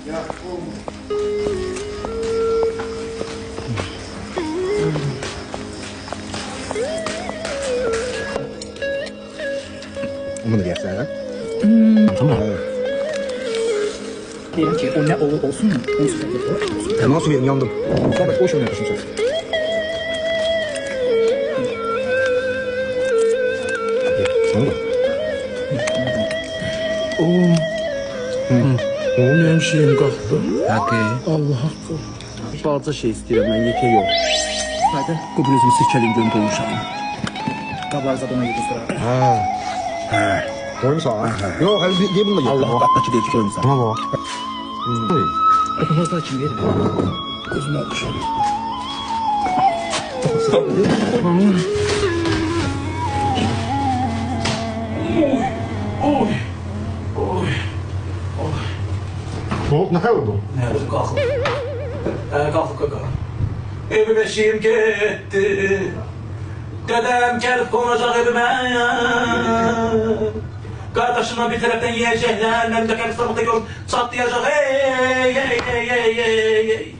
Bunu da göster. Tamam. Diyelim ki o ne olsun mu? Nasıl benim yandım? Sabah boş oynuyorsun sen. Sana da. Benim şeyim kalktı. Hakkı. Allah hakkı. Bazı şey istiyorum ben yeke yok. Hadi. Kıbrıs'ımı sirkeliyim dön konuşalım. Kabarza bana gidiyor sonra. Ha. Koyun sağa. Yok hayır diye bunu da Allah hakkı değil koyun sana. Tamam baba. Okulda kim verir? Gözüme akışalım. Ne oldu? Nerede kalkıp? Kalkıp kaka. Evime şiir gitti. Dedem gelip konacak evime. Kardeşimden bir taraftan yiyecekler. Memleket sabıkta gör çatlayacak. Hey hey hey hey hey hey.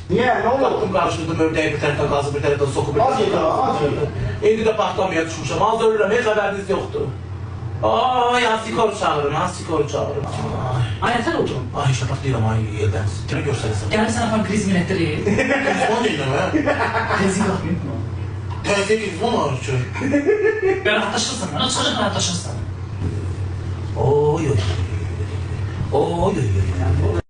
Niye? Ne oldu? Kalktım karşıladım ördeği bir taraftan gazı bir taraftan sokup. Az yeter, az yeter. Şimdi de patlamaya düşmüşüm. Az ölürüm. Hiç haberiniz yoktu. Ay asikoru çağırın, asikoru çağırın. Ay sen otur. Ay şapatlıyorum ay elden. Kime gösterirsin? Gel sana falan kriz milletleri. O neydi be? Tezi bakmıyor mu? Teyze gibi bu mu arıcı? Ben atlaşırsın lan. Çocuk atlaşırsın. Oy oy. Oy oy oy.